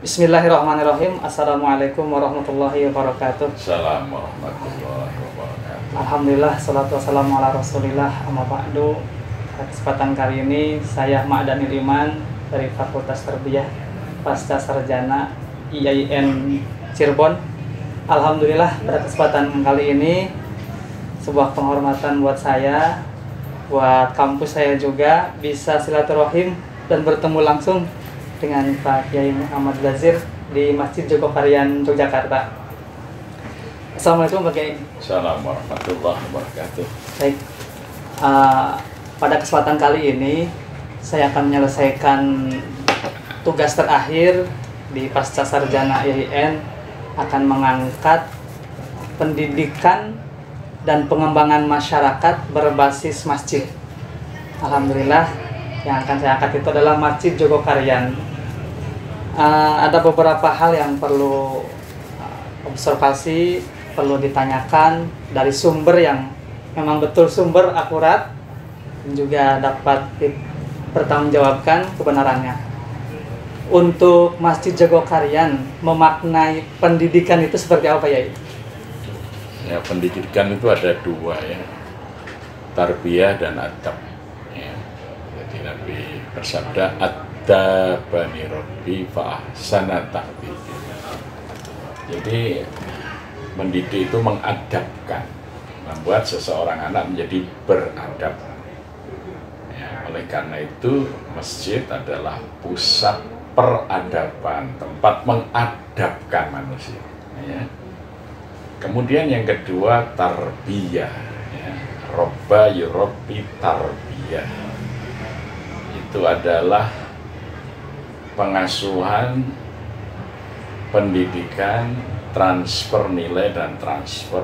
Bismillahirrahmanirrahim. Assalamualaikum warahmatullahi wabarakatuh. Assalamualaikum warahmatullahi wabarakatuh. Alhamdulillah, salatu wassalamu ala rasulillah, amma ba'du. Pada kesempatan kali ini saya Ma'danil Iman dari Fakultas Tarbiyah Pasca Sarjana IAIN Cirebon. Alhamdulillah, pada kesempatan kali ini sebuah penghormatan buat saya, buat kampus saya juga, bisa silaturahim dan bertemu langsung dengan Pak Kiai Muhammad Ghazir di Masjid Jogokarian, Yogyakarta. Assalamualaikum Pak Kiai. Assalamualaikum warahmatullahi wabarakatuh. Baik, pada kesempatan kali ini saya akan menyelesaikan tugas terakhir di Pasca Sarjana IAIN, akan mengangkat pendidikan dan pengembangan masyarakat berbasis masjid. Alhamdulillah, yang akan saya angkat itu adalah Masjid Jogokarian. Ada beberapa hal yang perlu observasi, perlu ditanyakan dari sumber yang memang betul sumber akurat dan juga dapat dipertanggungjawabkan kebenarannya. Untuk Masjid Jogokarian memaknai pendidikan itu seperti apa ya? Ya, pendidikan itu ada dua ya, tarbiyah dan adab. Ya. Jadi Nabi bersabda, "Adabani Rabbi fa ahsana ta'dibi." Jadi mendidik itu mengadabkan, membuat seseorang anak menjadi beradab. Ya, oleh karena itu masjid adalah pusat peradaban, tempat mengadabkan manusia. Ya. Kemudian yang kedua tarbiyah, ya. Robba yurabbi tarbiyah. Itu adalah pengasuhan, pendidikan, transfer nilai dan transfer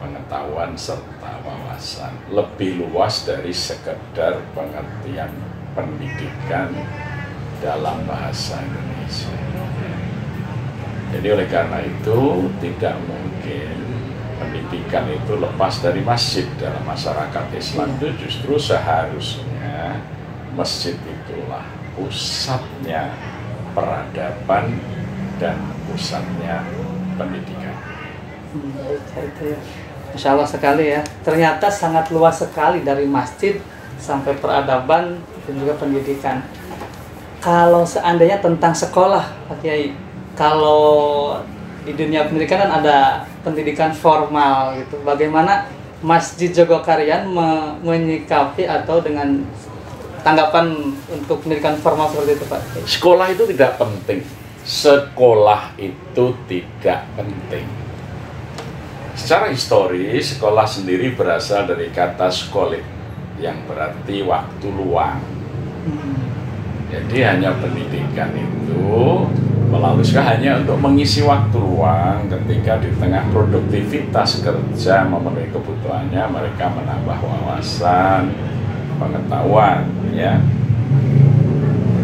pengetahuan serta wawasan. Lebih luas dari sekedar pengertian pendidikan dalam bahasa Indonesia. Jadi oleh karena itu tidak mungkin pendidikan itu lepas dari masjid. Dalam masyarakat Islam itu justru seharusnya masjid itulah pusatnya peradaban dan pusatnya pendidikan. Itu ya. Masya Allah sekali ya. Ternyata sangat luas sekali dari masjid sampai peradaban dan juga pendidikan. Kalau seandainya tentang sekolah, Pak Kiai, kalau di dunia pendidikan kan ada pendidikan formal gitu. Bagaimana Masjid Jogokarian menyikapi atau dengan tanggapan untuk pendidikan formal seperti itu, Pak? Sekolah itu tidak penting. Sekolah itu tidak penting. Secara historis, sekolah sendiri berasal dari kata skolit, yang berarti waktu luang. Jadi hanya pendidikan itu melalui sekolah hanya untuk mengisi waktu luang ketika di tengah produktivitas kerja memenuhi kebutuhannya, mereka menambah wawasan, pengetahuan, ya.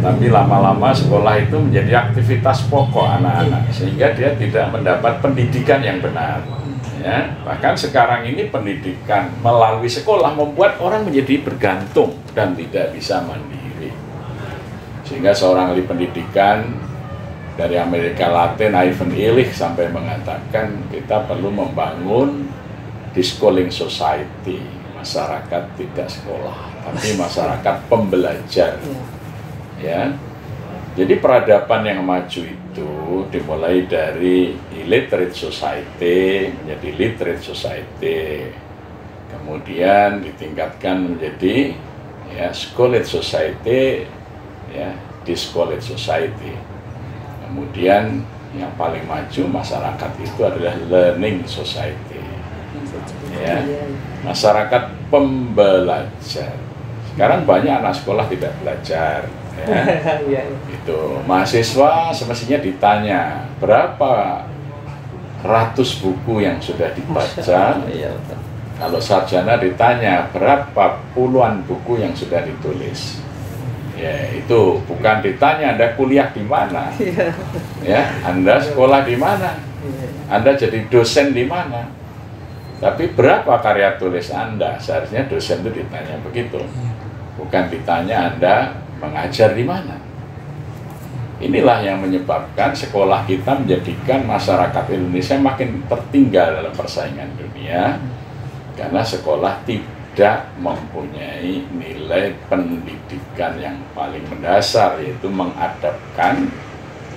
Tapi lama-lama sekolah itu menjadi aktivitas pokok anak-anak sehingga dia tidak mendapat pendidikan yang benar. Ya, bahkan sekarang ini pendidikan melalui sekolah membuat orang menjadi bergantung dan tidak bisa mandiri. Sehingga seorang ahli pendidikan dari Amerika Latin, Ivan Illich, sampai mengatakan kita perlu membangun schooling society, masyarakat tidak sekolah, tapi masyarakat pembelajar. Ya, jadi peradaban yang maju itu dimulai dari illiterate society menjadi literate society, kemudian ditingkatkan menjadi ya scholarly society, ya discouraged society. Kemudian yang paling maju masyarakat itu adalah learning society, ya masyarakat pembelajar. Sekarang banyak anak sekolah tidak belajar, ya. Itu mahasiswa semestinya ditanya berapa ratus buku yang sudah dibaca. Kalau sarjana ditanya berapa puluhan buku yang sudah ditulis. Ya, itu bukan ditanya Anda kuliah di mana, ya, Anda sekolah di mana, Anda jadi dosen di mana, tapi berapa karya tulis Anda. Seharusnya dosen itu ditanya begitu, bukan ditanya Anda mengajar di mana? Inilah yang menyebabkan sekolah kita menjadikan masyarakat Indonesia makin tertinggal dalam persaingan dunia, karena sekolah tidak mempunyai nilai pendidikan yang paling mendasar, yaitu mengadabkan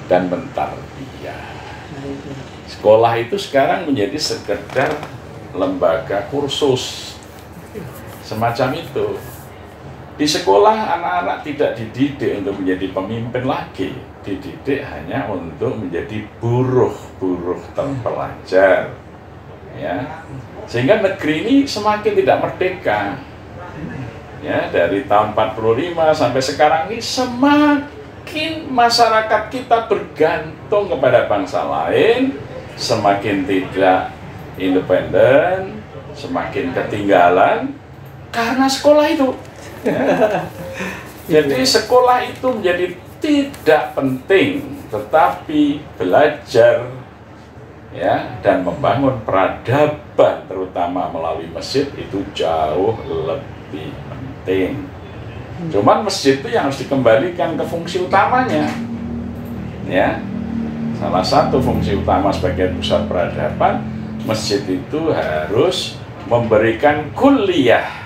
dan mentarbiyah. Sekolah itu sekarang menjadi sekedar lembaga kursus semacam itu. Di sekolah anak-anak tidak dididik untuk menjadi pemimpin lagi, dididik hanya untuk menjadi buruh-buruh terpelajar, ya. Sehingga negeri ini semakin tidak merdeka, ya. Dari tahun 45 sampai sekarang ini semakin masyarakat kita bergantung kepada bangsa lain, semakin tidak independen, semakin ketinggalan karena sekolah itu. Jadi sekolah itu menjadi tidak penting, tetapi belajar, ya, dan membangun peradaban terutama melalui masjid itu jauh lebih penting. Cuman masjid itu yang harus dikembalikan ke fungsi utamanya, ya. Salah satu fungsi utama sebagai pusat peradaban, masjid itu harus memberikan kuliah.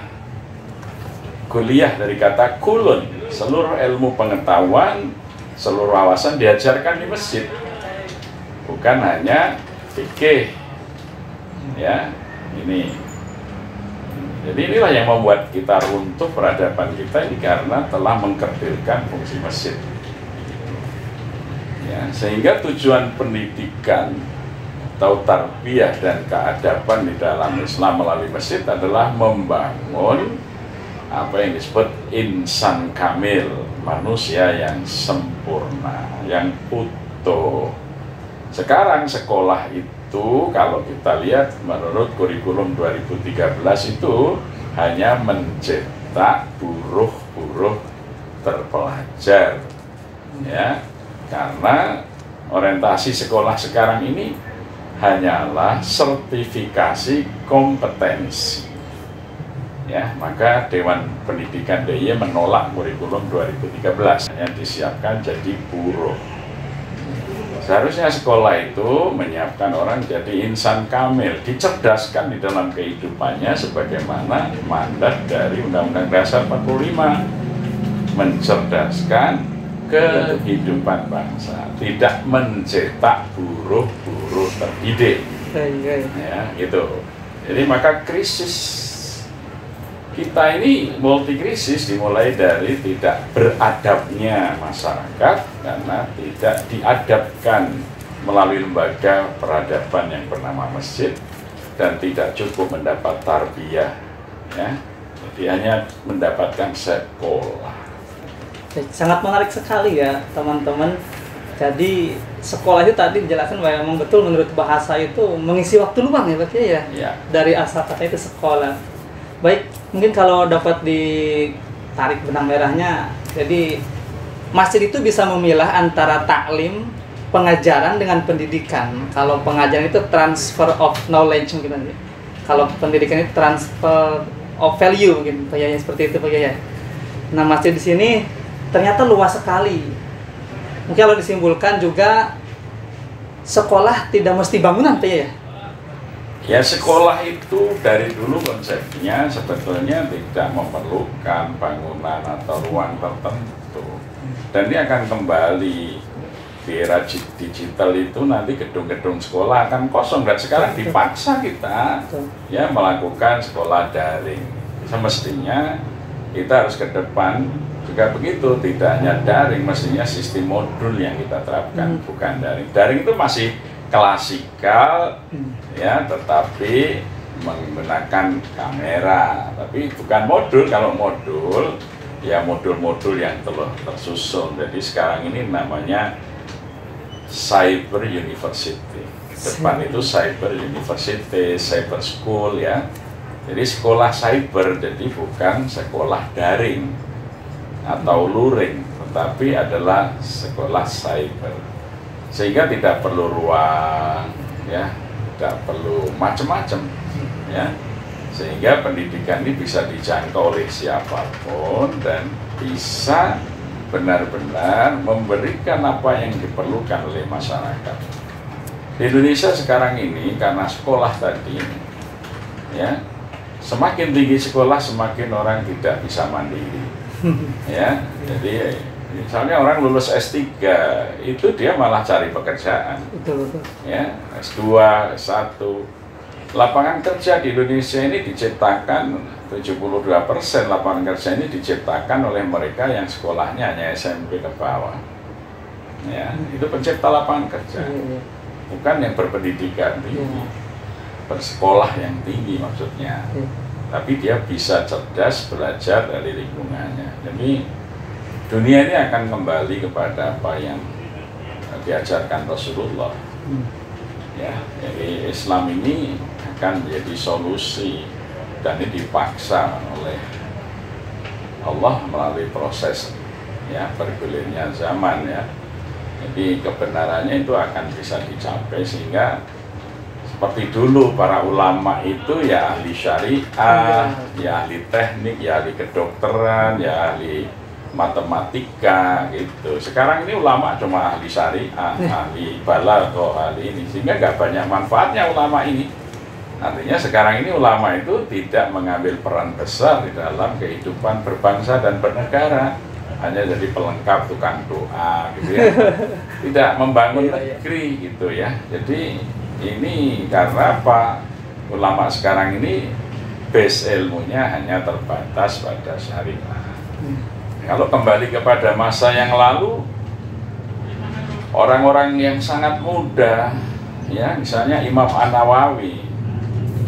Kuliah dari kata kulun, seluruh ilmu pengetahuan, seluruh wawasan diajarkan di masjid, bukan hanya fikih, ya. Ini, jadi inilah yang membuat kita runtuh peradaban kita ini, karena telah mengkerdilkan fungsi masjid, ya. Sehingga tujuan pendidikan atau tarbiyah dan keadaban di dalam Islam melalui masjid adalah membangun apa yang disebut insan kamil, manusia yang sempurna, yang utuh. Sekarang sekolah itu kalau kita lihat menurut kurikulum 2013 itu hanya mencetak buruh-buruh terpelajar, ya. Karena orientasi sekolah sekarang ini hanyalah sertifikasi kompetensi, ya. Maka Dewan Pendidikan DIY menolak kurikulum 2013, hanya disiapkan jadi buruh. Seharusnya sekolah itu menyiapkan orang jadi insan kamil, dicerdaskan di dalam kehidupannya sebagaimana mandat dari Undang-Undang Dasar 45, mencerdaskan kehidupan bangsa, tidak mencetak buruh-buruh terdidik, ya, gitu. Jadi maka krisis kita ini multi krisis, dimulai dari tidak beradabnya masyarakat karena tidak diadabkan melalui lembaga peradaban yang bernama masjid, dan tidak cukup mendapat tarbiyah, ya. Jadi hanya mendapatkan sekolah. Sangat menarik sekali ya teman-teman. Jadi sekolah itu tadi dijelaskan bahwa memang betul menurut bahasa itu mengisi waktu luang ya Pak ya. Ya. Dari asal kata itu sekolah. Baik, mungkin kalau dapat ditarik benang merahnya, jadi masjid itu bisa memilah antara taklim, pengajaran dengan pendidikan. Kalau pengajaran itu transfer of knowledge mungkin nanti. Kalau pendidikan itu transfer of value mungkin Pak Yaya, seperti itu Pak Yaya. Nah, masjid di sini ternyata luas sekali. Mungkin kalau disimpulkan juga sekolah tidak mesti bangunan Pak Yaya. Ya, sekolah itu dari dulu konsepnya sebetulnya tidak memerlukan bangunan atau ruang tertentu. Dan ini akan kembali di era digital itu, nanti gedung-gedung sekolah akan kosong, dan sekarang dipaksa kita, ya, melakukan sekolah daring. Semestinya kita harus ke depan juga begitu, tidak hanya daring, mestinya sistem modul yang kita terapkan, bukan daring. Daring itu masih klasikal, ya, tetapi menggunakan kamera, tapi bukan modul. Kalau modul, ya modul-modul yang telah tersusun. Jadi sekarang ini namanya cyber university. Depan itu cyber university, cyber school, ya. Jadi sekolah cyber, jadi bukan sekolah daring atau luring, tetapi adalah sekolah cyber. Sehingga tidak perlu ruang, ya, tidak perlu macam-macam, ya. Sehingga pendidikan ini bisa dijangkau oleh siapapun dan bisa benar-benar memberikan apa yang diperlukan oleh masyarakat. Di Indonesia sekarang ini karena sekolah tadi, ya, semakin tinggi sekolah semakin orang tidak bisa mandiri, ya. Jadi misalnya orang lulus S3 itu dia malah cari pekerjaan, Betul, betul. ya, S2, S1. Lapangan kerja di Indonesia ini diciptakan 72% lapangan kerja ini diciptakan oleh mereka yang sekolahnya hanya SMP ke bawah. Ya, itu pencipta lapangan kerja. Bukan yang berpendidikan tinggi. Bersekolah yang tinggi maksudnya. Tapi dia bisa cerdas belajar dari lingkungannya. Jadi dunia ini akan kembali kepada apa yang diajarkan Rasulullah. Ya, jadi Islam ini akan menjadi solusi dan ini dipaksa oleh Allah melalui proses, ya, bergulirnya zaman, ya. Jadi kebenarannya itu akan bisa dicapai sehingga seperti dulu para ulama itu ya ahli syariah, ya ahli teknik, ya ahli kedokteran, ya ahli matematika gitu. Sekarang ini ulama cuma ahli syariah, ahli balagho, ahli ini, sehingga nggak banyak manfaatnya ulama ini. Artinya sekarang ini ulama itu tidak mengambil peran besar di dalam kehidupan berbangsa dan bernegara, hanya jadi pelengkap tukang doa gitu ya, tidak membangun negeri gitu ya. Jadi ini karena apa, ulama sekarang ini base ilmunya hanya terbatas pada syariah. Kalau kembali kepada masa yang lalu, orang-orang yang sangat muda, ya, misalnya Imam An-Nawawi,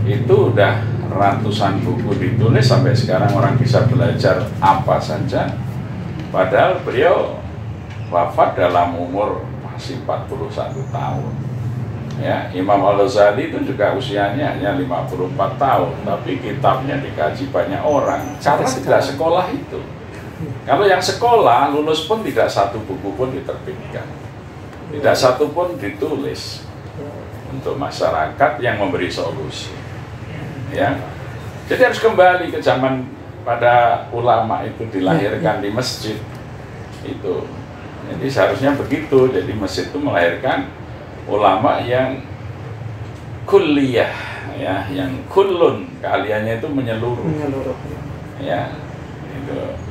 itu udah ratusan buku ditulis sampai sekarang orang bisa belajar apa saja. Padahal beliau wafat dalam umur masih 41 tahun. Ya, Imam Al-Ghazali itu juga usianya hanya 54 tahun, tapi kitabnya dikaji banyak orang. Karena tidak sekolah itu. Kalau yang sekolah, lulus pun tidak satu buku pun diterbitkan. Tidak satu pun ditulis untuk masyarakat yang memberi solusi. Ya. Jadi harus kembali ke zaman pada ulama itu dilahirkan di masjid. Itu. Jadi seharusnya begitu. Jadi masjid itu melahirkan ulama yang kulliyah, ya, yang kullun, keahliannya itu menyeluruh. Ya.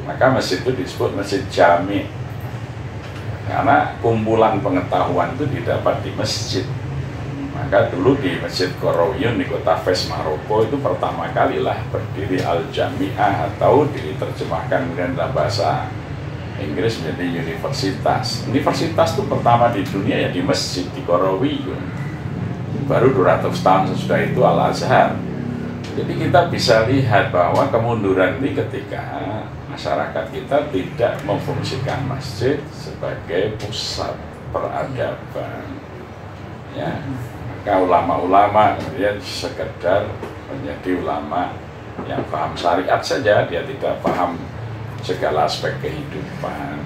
Maka masjid itu disebut masjid jami, karena kumpulan pengetahuan itu didapat di masjid. Maka dulu di Masjid Qarawiyun di kota Fes, Maroko itu pertama kalilah berdiri Al-Jami'ah, atau diterjemahkan kemudian dalam bahasa Inggris menjadi universitas. Universitas itu pertama di dunia ya di masjid di Qarawiyun. Baru 200 tahun sesudah itu Al-Azhar. Jadi kita bisa lihat bahwa kemunduran ini ketika masyarakat kita tidak memfungsikan masjid sebagai pusat peradaban, ya. Maka ulama-ulama kemudian sekedar menjadi ulama yang paham syariat saja, dia tidak paham segala aspek kehidupan,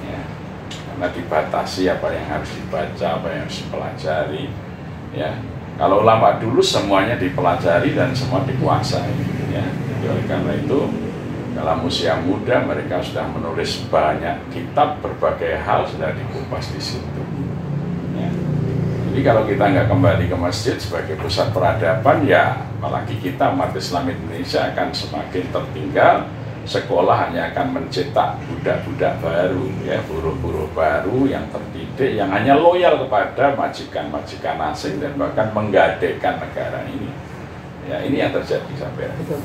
ya. Karena dibatasi apa yang harus dibaca, apa yang harus dipelajari, ya. Kalau ulama dulu semuanya dipelajari dan semua dikuasai, ya. Jadi oleh karena itu dalam usia muda mereka sudah menulis banyak kitab, berbagai hal sudah dikupas di situ. Ya. Jadi kalau kita nggak kembali ke masjid sebagai pusat peradaban, ya apalagi kita umat Islam Indonesia akan semakin tertinggal. Sekolah hanya akan mencetak budak-budak baru, ya, buruh-buruh baru yang terdidik, yang hanya loyal kepada majikan-majikan asing dan bahkan menggadaikan negara ini. Ya, ini yang terjadi sampai hari ini.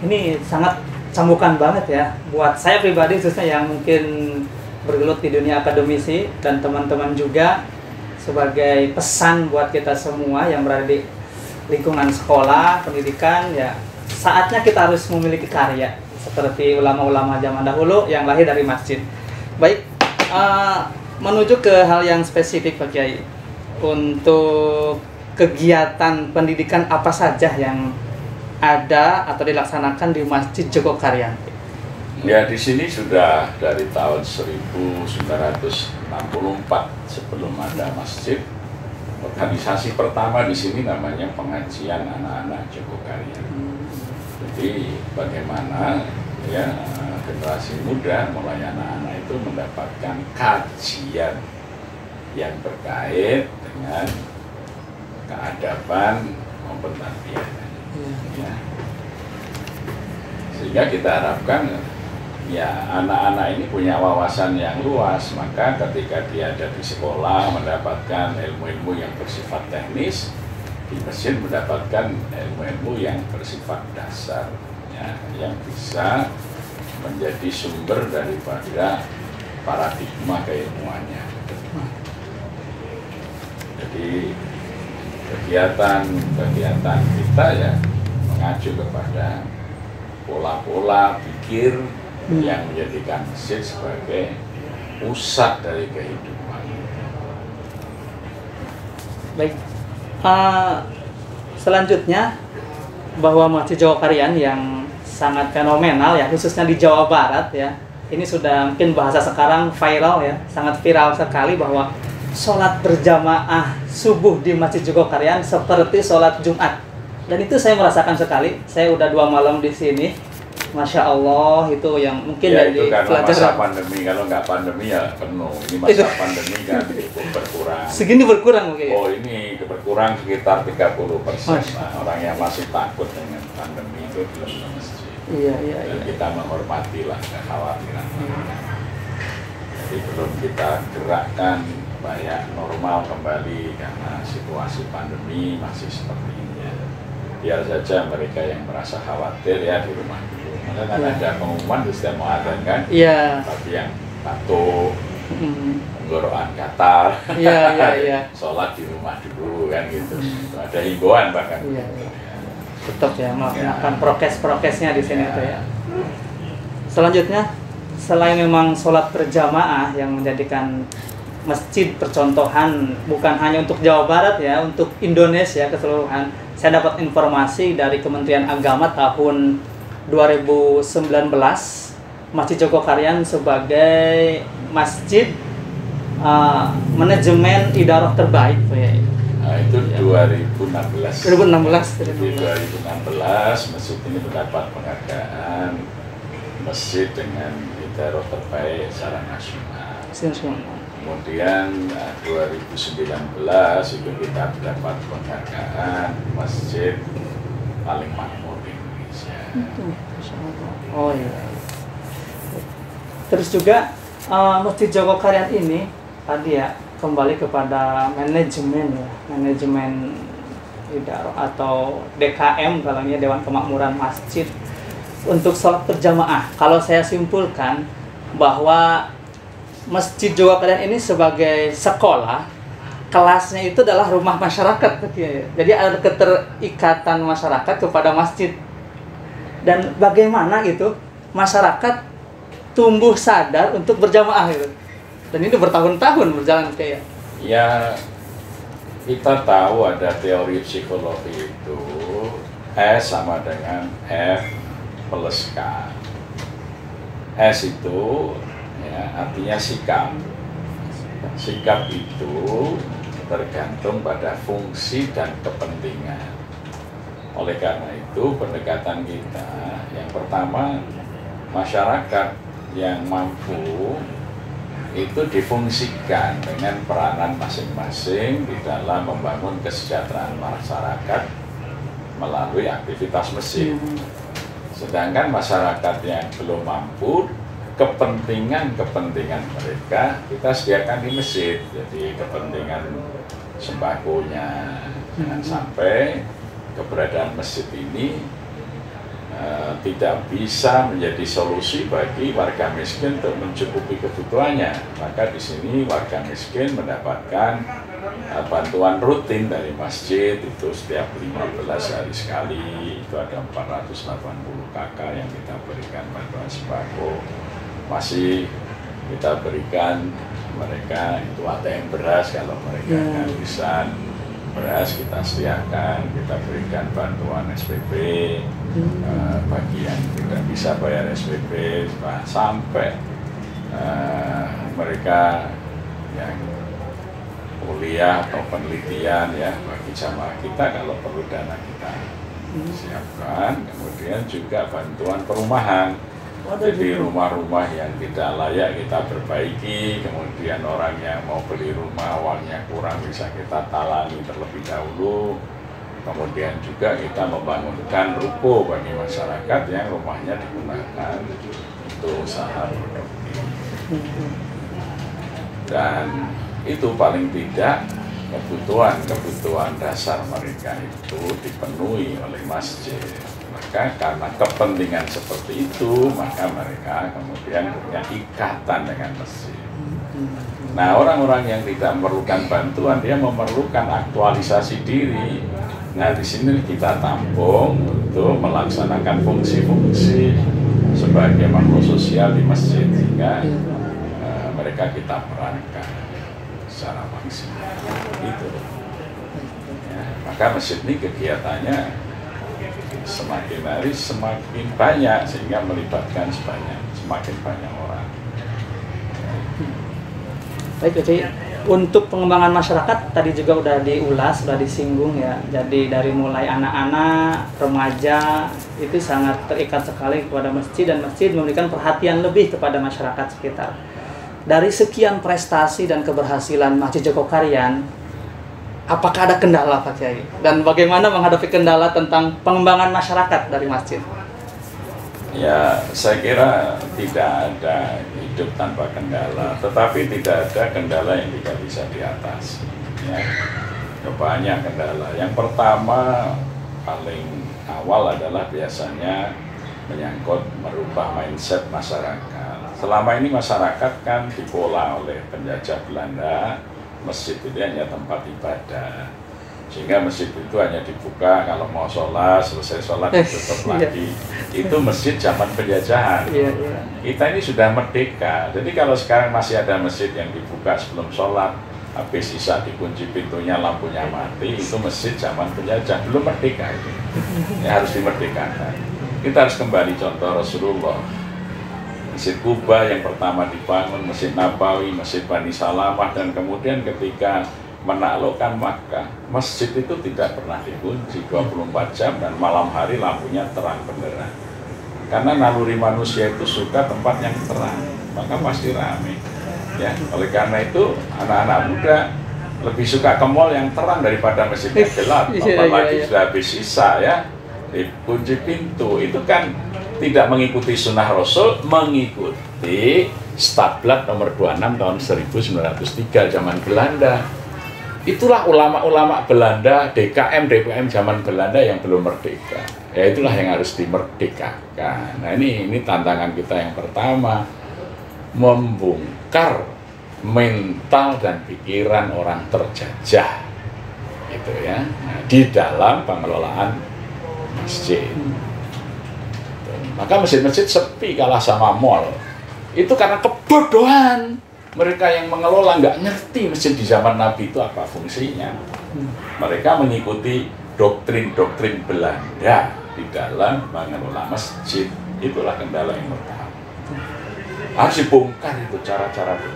Ini sangat cambukan banget ya buat saya pribadi, khususnya yang mungkin bergelut di dunia akademisi dan teman-teman juga, sebagai pesan buat kita semua yang berada di lingkungan sekolah, pendidikan, ya saatnya kita harus memiliki karya seperti ulama-ulama zaman dahulu yang lahir dari masjid. Baik, menuju ke hal yang spesifik Pak Kiai, untuk kegiatan pendidikan apa saja yang ada atau dilaksanakan di Masjid Joko Karyanti? Ya, di sini sudah dari tahun 1964 sebelum ada masjid. Organisasi pertama di sini namanya Pengajian Anak-anak Joko Karyanti. Jadi bagaimana ya generasi muda mulai anak-anak itu mendapatkan kajian yang terkait dengan keadaban maupun tarbiyah. Ya. Sehingga kita harapkan ya anak-anak ini punya wawasan yang luas, maka ketika dia ada di sekolah mendapatkan ilmu-ilmu yang bersifat teknis, di masjid mendapatkan ilmu-ilmu yang bersifat dasar, ya, yang bisa menjadi sumber daripada paradigma keilmuannya. Jadi kegiatan kita ya mengacu kepada pola-pola pikir yang menjadikan masjid sebagai pusat dari kehidupan. Baik. Selanjutnya bahwa Masjid Jogokarian yang sangat fenomenal ya, khususnya di Jawa Barat ya. Ini sudah mungkin bahasa sekarang viral ya, sangat viral sekali bahwa sholat berjamaah subuh di Masjid Jogokarian seperti sholat Jumat. Dan itu saya merasakan sekali. Saya udah 2 malam di sini. Masya Allah, itu yang mungkin ya, dari itu karena pelajaran. masa pandemi, kalau nggak pandemi ya penuh. Ini masa pandemi kan cukup berkurang. Segini berkurang mungkin. Oh, ini berkurang sekitar 30%. Nah, orang yang masih takut dengan pandemi itu belum ke masjid. Iya. Dan kita menghormati lah kekhawatiran. Jadi belum kita gerakkan supaya normal kembali karena situasi pandemi masih seperti ini. Biar saja mereka yang merasa khawatir ya di rumah dulu. Kan ada pengumuman di setiap mau adzan kan? Iya. Tapi yang batuk, tenggorokan gatal, Iya. sholat di rumah dulu kan gitu. Ada himbauan bahkan. Iya. Tetap ya melaksanakan prokes-prokesnya di sini tuh ya. Selanjutnya, selain memang sholat berjamaah yang menjadikan masjid percontohan bukan hanya untuk Jawa Barat ya, untuk Indonesia keseluruhan. Saya dapat informasi dari Kementerian Agama tahun 2019 Masjid Jogokarian sebagai masjid manajemen idarah terbaik ya. Nah, itu 2016. 2016. Jadi 2016 masjid ini mendapat penghargaan masjid dengan idarah terbaik secara nasional. Kemudian 2019 itu kita dapat penghargaan masjid paling makmur di Indonesia. Oh iya. Terus juga Masjid Jogokarian ini tadi ya kembali kepada manajemen ya, manajemen idarah atau DKM kalau ini Dewan Kemakmuran Masjid untuk sholat berjamaah. Kalau saya simpulkan bahwa Masjid Jogokarian ini sebagai sekolah, kelasnya itu adalah rumah masyarakat. Jadi ada keterikatan masyarakat kepada masjid. Dan bagaimana gitu masyarakat tumbuh sadar untuk berjamaah gitu. Dan ini bertahun-tahun berjalan kayak. Ya, kita tahu ada teori psikologi itu S sama dengan F plus K. S itu ya, artinya sikap. Sikap itu tergantung pada fungsi dan kepentingan. Oleh karena itu pendekatan kita yang pertama, masyarakat yang mampu itu difungsikan dengan peranan masing-masing di dalam membangun kesejahteraan masyarakat melalui aktivitas masjid. Sedangkan masyarakat yang belum mampu, kepentingan mereka kita sediakan di masjid. Jadi kepentingan sembakonya, jangan sampai keberadaan masjid ini tidak bisa menjadi solusi bagi warga miskin untuk mencukupi kebutuhannya. Maka di sini warga miskin mendapatkan bantuan rutin dari masjid itu setiap 15 hari sekali. Itu ada 480 KK yang kita berikan bantuan sembako. Masih kita berikan mereka itu ATM beras kalau mereka kehabisan beras, kita sediakan, kita berikan bantuan SPP bagi yang tidak bisa bayar SPP sampai mereka yang kuliah atau penelitian ya, bagi jamaah kita kalau perlu dana kita siapkan. Kemudian juga bantuan perumahan Jadi rumah-rumah yang tidak layak kita perbaiki, kemudian orang yang mau beli rumah uangnya kurang bisa kita talangi terlebih dahulu. Kemudian juga kita membangunkan ruko bagi masyarakat yang rumahnya digunakan untuk usaha produktif. Dan itu paling tidak kebutuhan dasar mereka itu dipenuhi oleh masjid. Maka karena kepentingan seperti itu, maka mereka kemudian punya ikatan dengan masjid. Nah, orang-orang yang tidak memerlukan bantuan, dia memerlukan aktualisasi diri. Nah, di sini kita tampung untuk melaksanakan fungsi-fungsi sebagai makhluk sosial di masjid, sehingga mereka kita perankan secara maksimal. Itu. Ya, maka masjid ini kegiatannya semakin hari semakin banyak, sehingga melibatkan semakin banyak orang. Baik, jadi untuk pengembangan masyarakat tadi juga udah diulas, sudah disinggung ya. Jadi dari mulai anak-anak, remaja itu sangat terikat sekali kepada masjid, dan masjid memberikan perhatian lebih kepada masyarakat sekitar. Dari sekian prestasi dan keberhasilan Masjid Jogokarian, apakah ada kendala Pak Kiai? Dan bagaimana menghadapi kendala tentang pengembangan masyarakat dari masjid? Ya, saya kira tidak ada hidup tanpa kendala, tetapi tidak ada kendala yang tidak bisa diatasi. Ya, banyak kendala. Yang pertama, paling awal adalah biasanya menyangkut merubah mindset masyarakat. Selama ini masyarakat kan dipola oleh penjajah Belanda, masjid itu hanya tempat ibadah, sehingga masjid itu hanya dibuka kalau mau sholat, selesai sholat ditutup lagi. Itu masjid zaman penjajahan. Kita ini sudah merdeka, jadi kalau sekarang masih ada masjid yang dibuka sebelum sholat, habis isya dikunci pintunya, lampunya mati, itu masjid zaman penjajah, belum merdeka itu. Ya, harus dimerdekakan. Kita harus kembali contoh Rasulullah. Masjid Kuba yang pertama dibangun, Masjid Nabawi, Masjid Bani Salamah, dan kemudian ketika menaklukkan Makkah, masjid itu tidak pernah dikunci 24 jam, dan malam hari lampunya terang benderang. Karena naluri manusia itu suka tempat yang terang, maka pasti ramai. Ya, oleh karena itu anak-anak muda lebih suka ke mall yang terang daripada masjid yang gelap. Apalagi sudah habis sisa ya, dikunci pintu. Itu kan tidak mengikuti sunnah Rasul, mengikuti Stadblad nomor 26 tahun 1903 zaman Belanda. Itulah ulama-ulama Belanda, DKM zaman Belanda yang belum merdeka. Ya, itulah yang harus dimerdekakan. Nah, ini tantangan kita yang pertama, membongkar mental dan pikiran orang terjajah, gitu ya, di dalam pengelolaan masjid. Maka masjid-masjid sepi kalah sama mall. Itu karena kebodohan mereka yang mengelola, nggak ngerti masjid di zaman Nabi itu apa fungsinya. Mereka mengikuti doktrin-doktrin Belanda di dalam mengelola masjid. Itulah kendala yang pertama. Harus dibongkar itu cara-cara itu.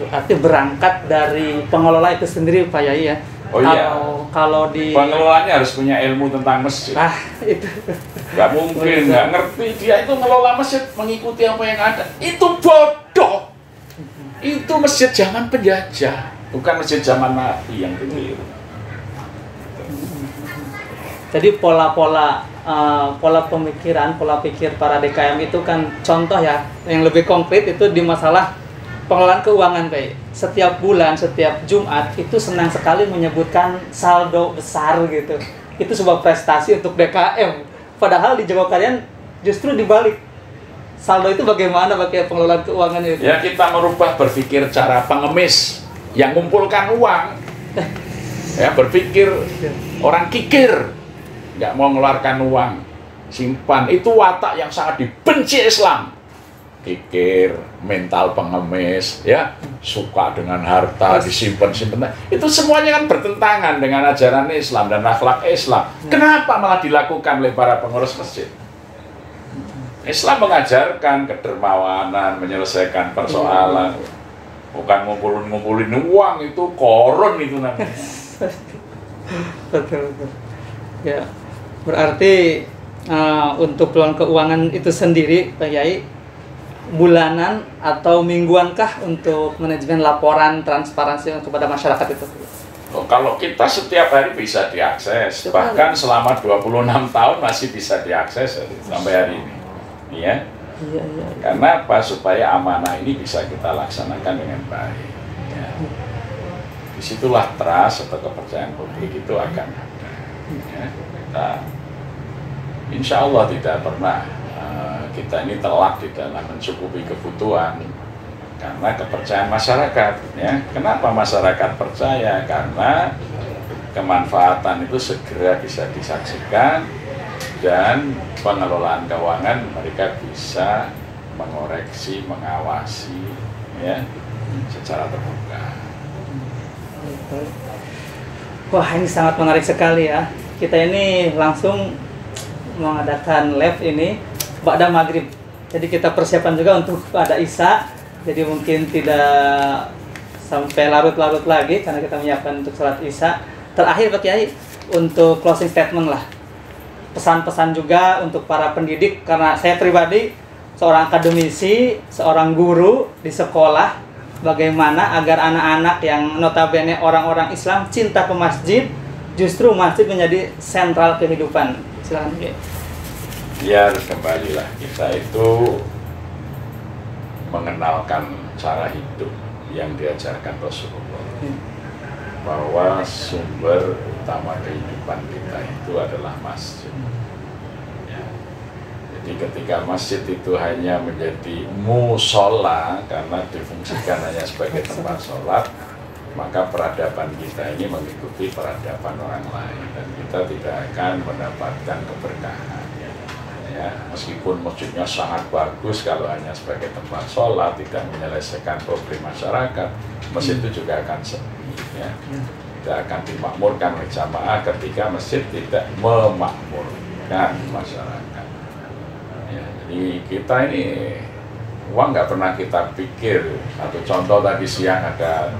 Arti berangkat dari pengelola itu sendiri Pak Yai ya. Oh iya. Kalau di pengelolanya harus punya ilmu tentang masjid. Itu nggak mungkin nggak ngerti, dia itu ngelola masjid mengikuti apa yang ada. Itu bodoh. Itu masjid zaman penjajah, bukan masjid zaman Nabi yang keliru. Jadi pola pemikiran, pola pikir para DKM itu kan contoh ya, yang lebih konkret itu di masalah pengelolaan keuangan kayak setiap bulan, setiap Jumat itu senang sekali menyebutkan saldo besar gitu. Itu sebuah prestasi untuk DKM. Padahal di Jogokarian justru dibalik. Saldo itu bagaimana pakai pengelolaan keuangan itu? Ya, kita merubah berpikir cara pengemis yang mengumpulkan uang. Ya, berpikir orang kikir, nggak mau mengeluarkan uang, simpan. Itu watak yang sangat dibenci Islam. Kikir, mental pengemis, ya, suka dengan harta, disimpan-simpan. Itu semuanya kan bertentangan dengan ajaran Islam dan akhlak Islam. Kenapa malah dilakukan oleh para pengurus masjid? Islam mengajarkan kedermawanan, menyelesaikan persoalan, bukan ngumpulin uang. Itu koron itu namanya. Betul. Ya, berarti untuk peluang keuangan itu sendiri, Pak Kiai, bulanan atau mingguankah untuk manajemen laporan transparansi kepada masyarakat itu? Oh, kalau kita setiap hari bisa diakses, bahkan selama 26 tahun masih bisa diakses sampai hari ini. Ya. Iya. Karena apa? Supaya amanah ini bisa kita laksanakan dengan baik. Ya. Disitulah trust atau kepercayaan publik itu akan ada. Ya. Kita insya Allah tidak pernah kita ini telak di dalam mencukupi kebutuhan karena kepercayaan masyarakat. Ya. Kenapa masyarakat percaya? Karena kemanfaatan itu segera bisa disaksikan dan pengelolaan keuangan mereka bisa mengoreksi, mengawasi, ya, secara terbuka. Wah, ini sangat menarik sekali ya. Kita ini langsung mengadakan live ini ba'da maghrib. Jadi kita persiapan juga untuk pada Isya. Jadi mungkin tidak sampai larut-larut lagi karena kita menyiapkan untuk sholat Isya. Terakhir Pak Kiai, untuk closing statement lah. Pesan-pesan juga untuk para pendidik, karena saya pribadi seorang akademisi, seorang guru di sekolah, bagaimana agar anak-anak yang notabene orang-orang Islam cinta ke masjid, justru masjid menjadi sentral kehidupan. Silakan. Ya, harus kembalilah kita itu mengenalkan cara hidup yang diajarkan Rasulullah, bahwa sumber utama kehidupan kita itu adalah masjid. Ya. Jadi ketika masjid itu hanya menjadi musola karena difungsikan hanya sebagai tempat sholat, maka peradaban kita ini mengikuti peradaban orang lain dan kita tidak akan mendapatkan keberkahan. Ya, meskipun masjidnya sangat bagus, kalau hanya sebagai tempat sholat tidak menyelesaikan problem masyarakat, masjid itu juga akan sepi. Ya. Tidak akan dimakmurkan oleh jamaah ketika masjid tidak memakmurkan masyarakat. Ya, jadi kita ini uang nggak pernah kita pikir. Satu contoh tadi siang ada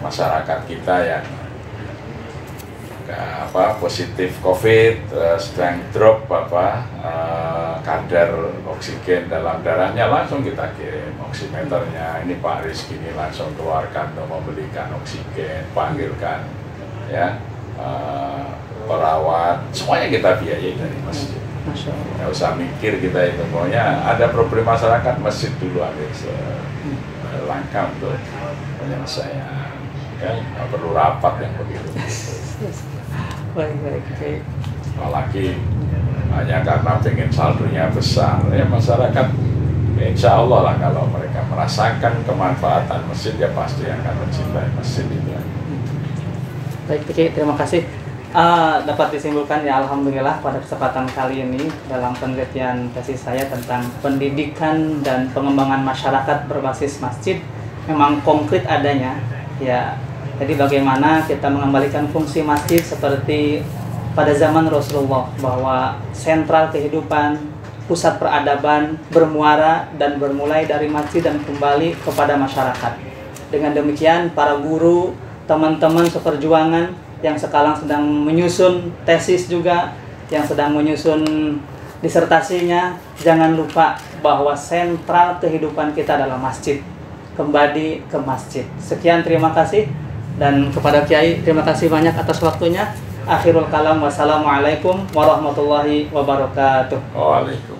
masyarakat kita yang positif COVID, sedang drop kadar oksigen dalam darahnya, langsung kita kirim oximeternya. Ini Pak Rizky ini langsung keluarkan untuk membelikan oksigen, panggilkan ya perawat, semuanya kita biayai dari masjid. Nggak usah mikir kita itu, pokoknya ada problem masyarakat, masjid dulu ambil langkah untuk penyelesaian. Ya, nggak perlu rapat yang begitu. Baik. Apalagi hanya karena pengen saldonya besar, ya masyarakat insya Allah lah kalau mereka merasakan kemanfaatan masjid ya pasti akan mencintai masjid itu. Baik, terima kasih. Dapat disimpulkan ya, alhamdulillah pada kesempatan kali ini dalam penelitian tesis saya tentang pendidikan dan pengembangan masyarakat berbasis masjid memang konkret adanya ya. Jadi bagaimana kita mengembalikan fungsi masjid seperti pada zaman Rasulullah, bahwa sentral kehidupan, pusat peradaban bermuara dan bermulai dari masjid dan kembali kepada masyarakat. Dengan demikian para guru, teman-teman seperjuangan yang sekarang sedang menyusun tesis juga, yang sedang menyusun disertasinya, jangan lupa bahwa sentral kehidupan kita adalah masjid. Kembali ke masjid. Sekian, terima kasih. Dan kepada Kiai, terima kasih banyak atas waktunya. Akhirul kalam, wassalamualaikum warahmatullahi wabarakatuh. Waalaikumsalam.